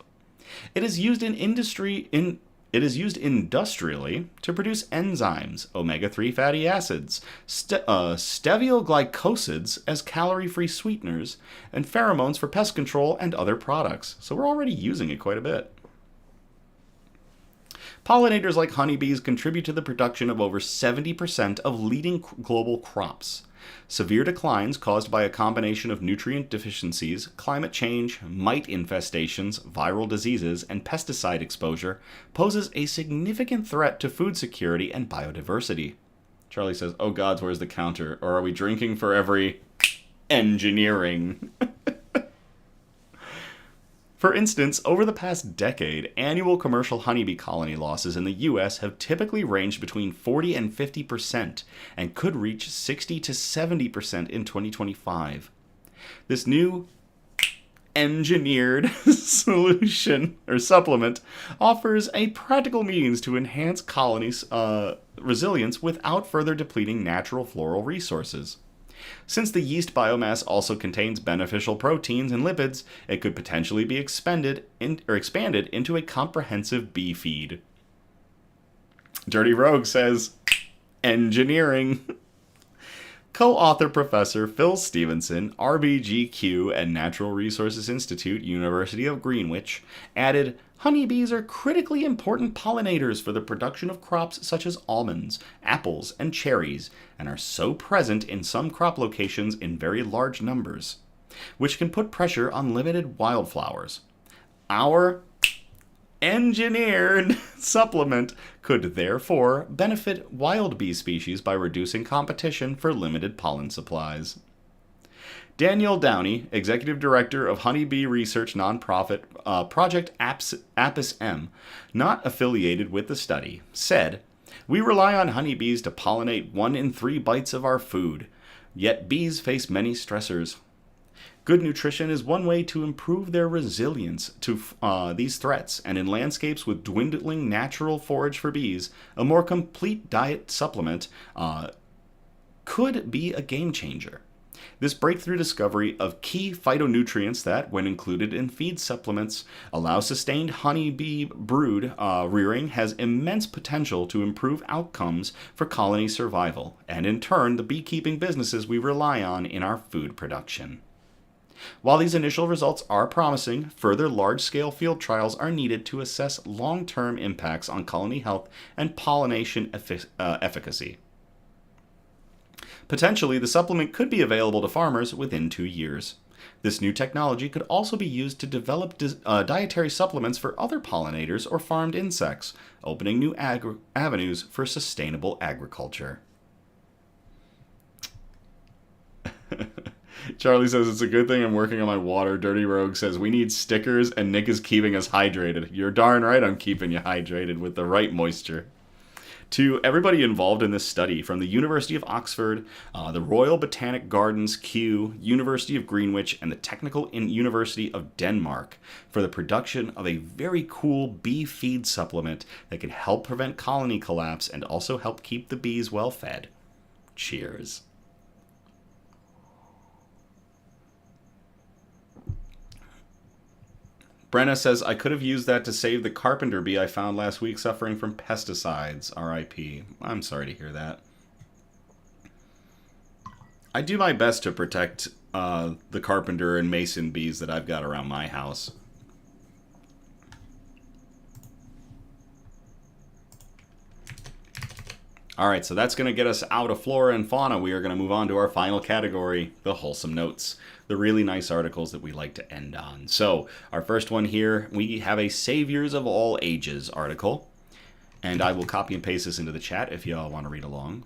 It is used industrially to produce enzymes, omega-3 fatty acids, stevioglycosids as calorie-free sweeteners, and pheromones for pest control and other products." So we're already using it quite a bit. Pollinators like honeybees contribute to the production of over 70% of leading global crops. Severe declines caused by a combination of nutrient deficiencies, climate change, mite infestations, viral diseases, and pesticide exposure poses a significant threat to food security and biodiversity. Charlie says, "Oh gods, where's the counter? Or are we drinking for every engineering?" For instance, over the past decade, annual commercial honeybee colony losses in the U.S. have typically ranged between 40 and 50% and could reach 60 to 70% in 2025. This new engineered solution or supplement offers a practical means to enhance colonies' resilience without further depleting natural floral resources. Since the yeast biomass also contains beneficial proteins and lipids, it could potentially be expanded into a comprehensive bee feed. Dirty Rogue says, engineering. Co-author Professor Phil Stevenson, RBGQ and Natural Resources Institute, University of Greenwich, added, "Honeybees are critically important pollinators for the production of crops such as almonds, apples, and cherries, and are so present in some crop locations in very large numbers, which can put pressure on limited wildflowers. Our engineered supplement could therefore benefit wild bee species by reducing competition for limited pollen supplies." Daniel Downey, Executive Director of Honeybee Research nonprofit Project Apis M, not affiliated with the study, said, "We rely on honeybees to pollinate 1 in 3 bites of our food, yet bees face many stressors. Good nutrition is one way to improve their resilience to these threats, and in landscapes with dwindling natural forage for bees, a more complete diet supplement could be a game changer. This breakthrough discovery of key phytonutrients that, when included in feed supplements, allow sustained honeybee brood rearing has immense potential to improve outcomes for colony survival, and in turn the beekeeping businesses we rely on in our food production. While these initial results are promising, further large-scale field trials are needed to assess long-term impacts on colony health and pollination efficacy. Potentially, the supplement could be available to farmers within 2 years. This new technology could also be used to develop dietary supplements for other pollinators or farmed insects, opening new avenues for sustainable agriculture." Charlie says, "It's a good thing I'm working on my water." Dirty Rogue says, "We need stickers and Nick is keeping us hydrated." You're darn right I'm keeping you hydrated with the right moisture. To everybody involved in this study, from the University of Oxford, the Royal Botanic Gardens, Kew, University of Greenwich, and the Technical University of Denmark, for the production of a very cool bee feed supplement that can help prevent colony collapse and also help keep the bees well fed. Cheers. Brenna says, "I could have used that to save the carpenter bee I found last week suffering from pesticides. R.I.P. I'm sorry to hear that. I do my best to protect the carpenter and mason bees that I've got around my house. All right, so that's going to get us out of flora and fauna. We are going to move on to our final category, the wholesome notes, the really nice articles that we like to end on. So our first one here, we have a Saviors of All Ages article, and I will copy and paste this into the chat if you all want to read along.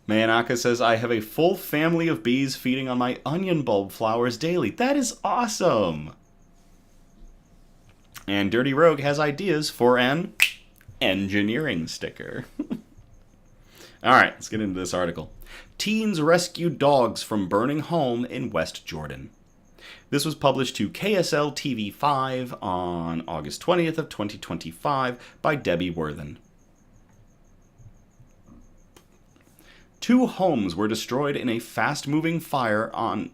Mayanaka says, I have a full family of bees feeding on my onion bulb flowers daily. That is awesome! And Dirty Rogue has ideas for an engineering sticker. Alright, let's get into this article. Teens rescued dogs from burning home in West Jordan. This was published to KSL TV 5 on August 20th of 2025 by Debbie Worthen. 2 homes were destroyed in a fast-moving fire on...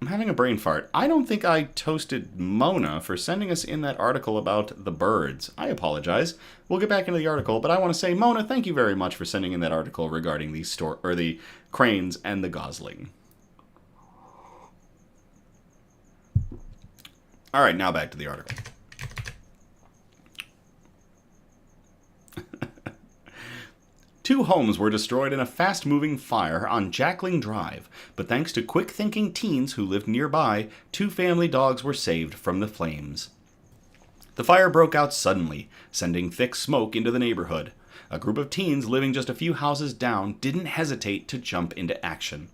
I'm having a brain fart. I don't think I toasted Mona for sending us in that article about the birds. I apologize. We'll get back into the article, but I want to say, Mona, thank you very much for sending in that article regarding the cranes and the gosling. All right, now back to the article. Two homes were destroyed in a fast-moving fire on Jackling Drive, but thanks to quick-thinking teens who lived nearby, 2 family dogs were saved from the flames. The fire broke out suddenly, sending thick smoke into the neighborhood. A group of teens living just a few houses down didn't hesitate to jump into action.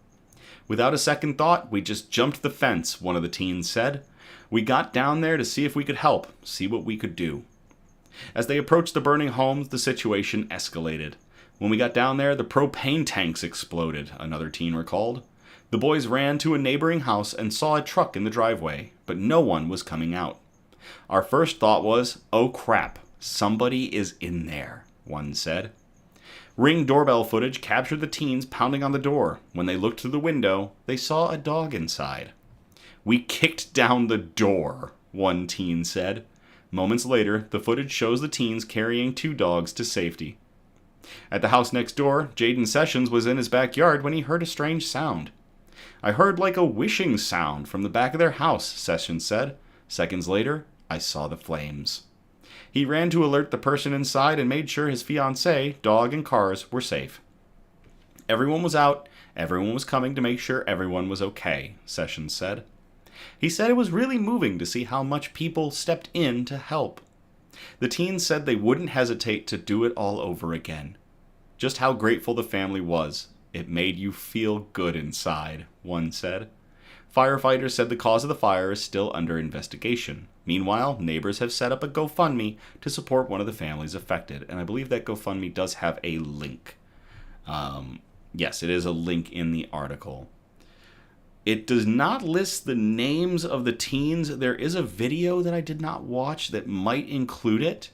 Without a second thought, we just jumped the fence, one of the teens said. We got down there to see if we could help, see what we could do. As they approached the burning homes, the situation escalated. When we got down there, the propane tanks exploded, another teen recalled. The boys ran to a neighboring house and saw a truck in the driveway, but no one was coming out. Our first thought was, oh crap, somebody is in there, one said. Ring doorbell footage captured the teens pounding on the door. When they looked through the window, they saw a dog inside. We kicked down the door, one teen said. Moments later, the footage shows the teens carrying 2 dogs to safety. At the house next door, Jaden Sessions was in his backyard when he heard a strange sound. I heard like a wishing sound from the back of their house, Sessions said. Seconds later, I saw the flames. He ran to alert the person inside and made sure his fiancée, dog, and cars were safe. Everyone was out, everyone was coming to make sure everyone was okay, Sessions said. He said it was really moving to see how much people stepped in to help. The teens said they wouldn't hesitate to do it all over again. Just how grateful the family was. It made you feel good inside, one said. Firefighters said the cause of the fire is still under investigation. Meanwhile, neighbors have set up a GoFundMe to support one of the families affected, and I believe that GoFundMe does have a link. Yes, it is a link in the article. It does not list the names of the teens. There is a video that I did not watch that might include it.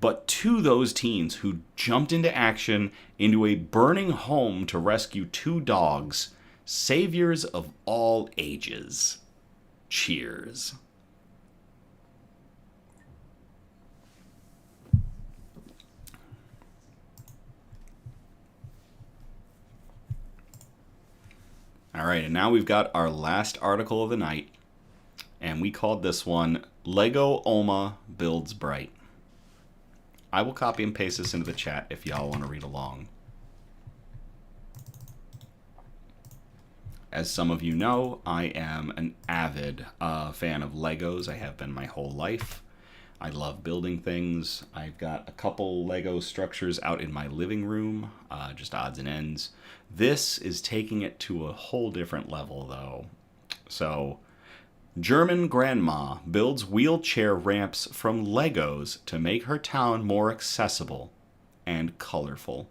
But to those teens who jumped into action into a burning home to rescue 2 dogs, saviors of all ages. Cheers. Alright, and now we've got our last article of the night, and we called this one, Lego Oma Builds Bright. I will copy and paste this into the chat if y'all want to read along. As some of you know, I am an avid fan of Legos. I have been my whole life. I love building things. I've got a couple Lego structures out in my living room, just odds and ends. This is taking it to a whole different level, though. So, German grandma builds wheelchair ramps from Legos to make her town more accessible and colorful.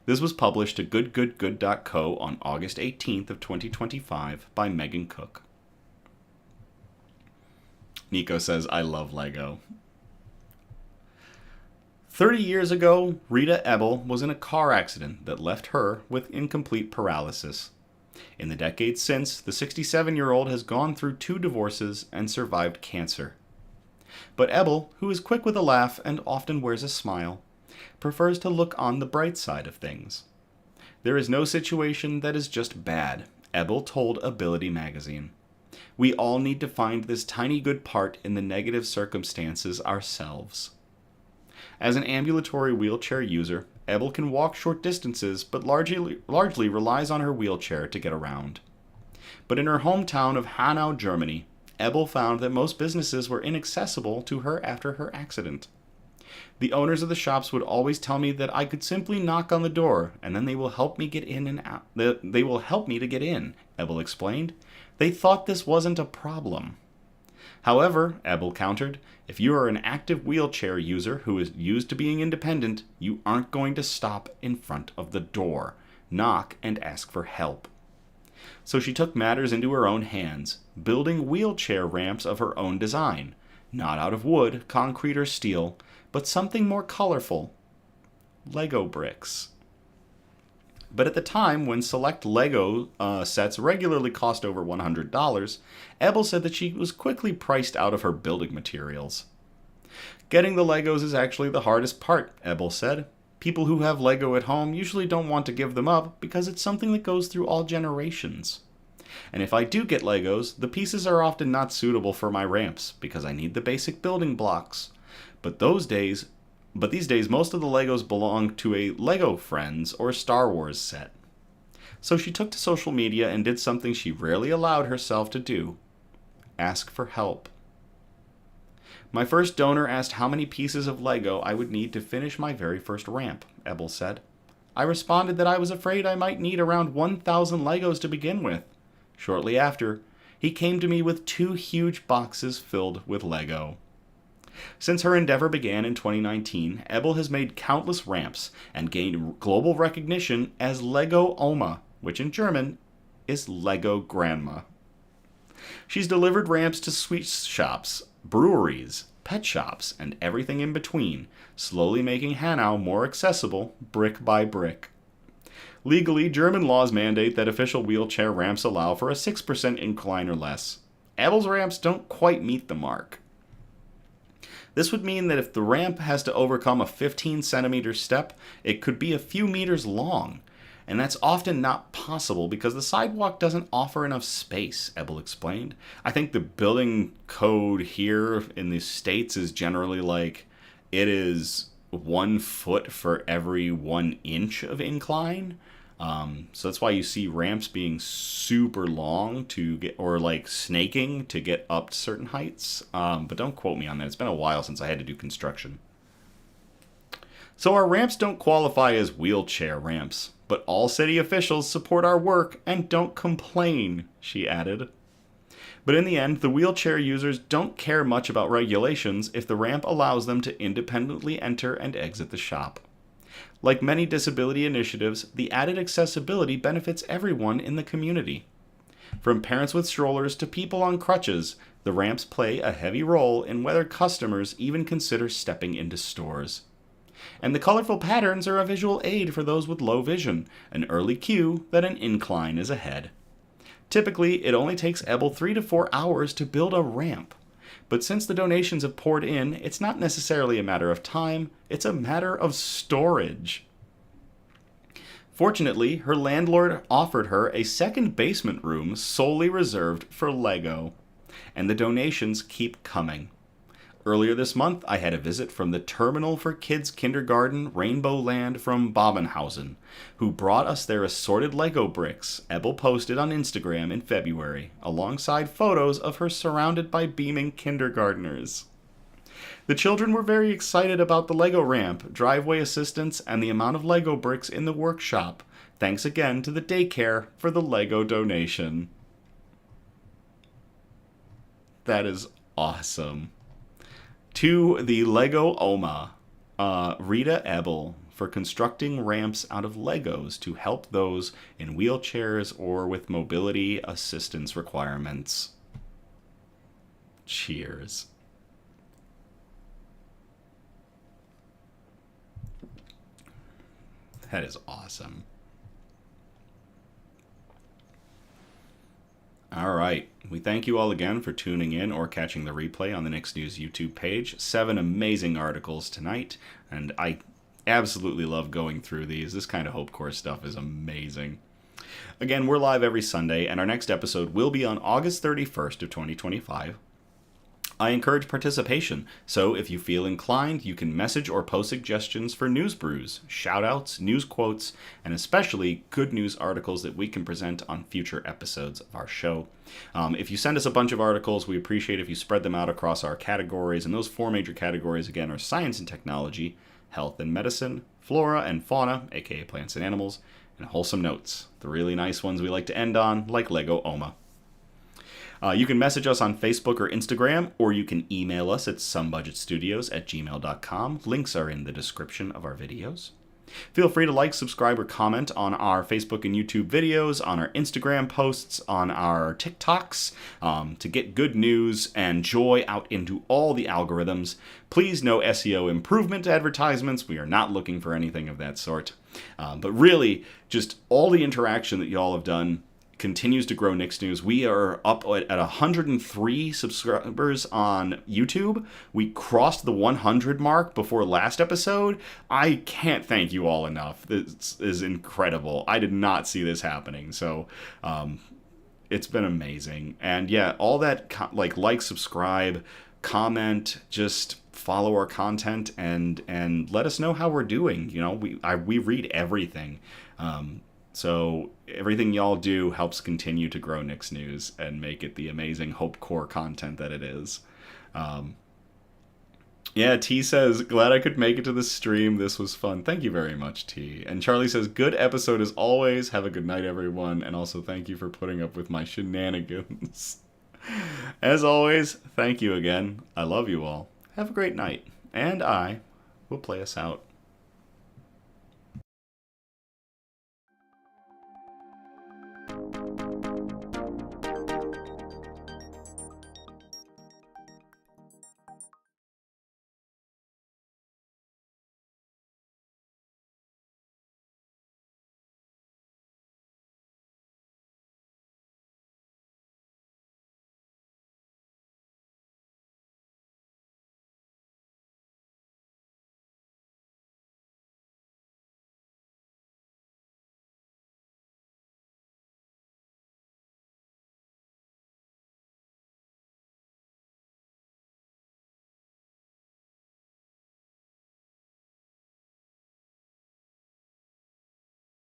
This was published at goodgoodgood.co on August 18th of 2025 by Megan Cook. Nico says, I love Lego. 30 years ago, Rita Ebel was in a car accident that left her with incomplete paralysis. In the decades since, the 67-year-old has gone through 2 divorces and survived cancer. But Ebel, who is quick with a laugh and often wears a smile, prefers to look on the bright side of things. There is no situation that is just bad, Ebel told Ability magazine. We all need to find this tiny good part in the negative circumstances ourselves. As an ambulatory wheelchair user, Ebel can walk short distances, but largely relies on her wheelchair to get around. But in her hometown of Hanau, Germany, Ebel found that most businesses were inaccessible to her after her accident. The owners of the shops would always tell me that I could simply knock on the door, and then they will help me get in and out. They will help me to get in, Ebel explained. They thought this wasn't a problem. However, Ebel countered, if you are an active wheelchair user who is used to being independent, you aren't going to stop in front of the door, knock, and ask for help. So she took matters into her own hands, building wheelchair ramps of her own design, not out of wood, concrete, or steel, but something more colorful. Lego bricks. But at the time, when select Lego sets regularly cost over $100, Ebel said that she was quickly priced out of her building materials. Getting the Legos is actually the hardest part, Ebel said. People who have Lego at home usually don't want to give them up because it's something that goes through all generations. And if I do get Legos, the pieces are often not suitable for my ramps because I need the basic building blocks. But these days, most of the Legos belong to a Lego Friends or Star Wars set. So she took to social media and did something she rarely allowed herself to do. Ask for help. My first donor asked how many pieces of Lego I would need to finish my very first ramp, Ebel said. I responded that I was afraid I might need around 1,000 Legos to begin with. Shortly after, he came to me with 2 huge boxes filled with Lego. Since her endeavor began in 2019, Ebel has made countless ramps and gained global recognition as Lego Oma, which in German is Lego Grandma. She's delivered ramps to sweet shops, breweries, pet shops, and everything in between, slowly making Hanau more accessible brick by brick. Legally, German laws mandate that official wheelchair ramps allow for a 6% incline or less. Ebel's ramps don't quite meet the mark. This would mean that if the ramp has to overcome a 15-centimeter step, it could be a few meters long. And that's often not possible because the sidewalk doesn't offer enough space, Ebel explained. I think the building code here in the States is generally like, it is 1 foot for every 1 inch of incline. So that's why you see ramps being super long to get, or like snaking to get up to certain heights. But don't quote me on that. It's been a while since I had to do construction. So our ramps don't qualify as wheelchair ramps, but all city officials support our work and don't complain, she added. But in the end, the wheelchair users don't care much about regulations if the ramp allows them to independently enter and exit the shop. Like many disability initiatives, the added accessibility benefits everyone in the community. From parents with strollers to people on crutches, the ramps play a heavy role in whether customers even consider stepping into stores. And the colorful patterns are a visual aid for those with low vision, an early cue that an incline is ahead. Typically, it only takes Ebel 3 to 4 hours to build a ramp. But since the donations have poured in, it's not necessarily a matter of time, it's a matter of storage. Fortunately, her landlord offered her a second basement room solely reserved for Lego. And the donations keep coming. Earlier this month, I had a visit from the Terminal for Kids Kindergarten Rainbow Land from Babenhausen, who brought us their assorted Lego bricks Ebel posted on Instagram in February, alongside photos of her surrounded by beaming kindergartners. The children were very excited about the Lego ramp, driveway assistance, and the amount of Lego bricks in the workshop. Thanks again to the daycare for the Lego donation. That is awesome. To the Lego Oma, Rita Ebel, for constructing ramps out of Legos to help those in wheelchairs or with mobility assistance requirements. Cheers. That is awesome. All right. We thank you all again for tuning in or catching the replay on the Nix News YouTube page. 7 amazing articles tonight, and I Absolutely love going through these. This kind of Hopecore stuff is amazing. Again, we're live every Sunday, and our next episode will be on August 31st of 2025. I encourage participation, so if you feel inclined, you can message or post suggestions for news brews, shoutouts, news quotes, and especially good news articles that we can present on future episodes of our show. If you send us a bunch of articles, we appreciate if you spread them out across our categories, and those 4 major categories, again, are science and technology, health and medicine, flora and fauna, aka plants and animals, and wholesome notes, the really nice ones we like to end on, like Lego Oma. You can message us on Facebook or Instagram, or you can email us at somebudgetstudios@gmail.com. Links are in the description of our videos. Feel free to like, subscribe, or comment on our Facebook and YouTube videos, on our Instagram posts, on our TikToks, to get good news and joy out into all the algorithms. Please, no SEO improvement advertisements. We are not looking for anything of that sort. But really, just all the interaction that y'all have done continues to grow Nick's News. We are up at 103 subscribers on YouTube. We crossed the 100 mark before last episode. I can't thank you all enough. This is incredible. I did not see this happening. So it's been amazing. And yeah, all that like, subscribe, comment, just follow our content and let us know how we're doing. You know, we read everything. So everything y'all do helps continue to grow Nick's News and make it the amazing Hopecore content that it is. Yeah, T says, glad I could make it to the stream. This was fun. Thank you very much, T. And Charlie says, good episode as always. Have a good night, everyone. And also thank you for putting up with my shenanigans. As always, thank you again. I love you all. Have a great night. And I will play us out.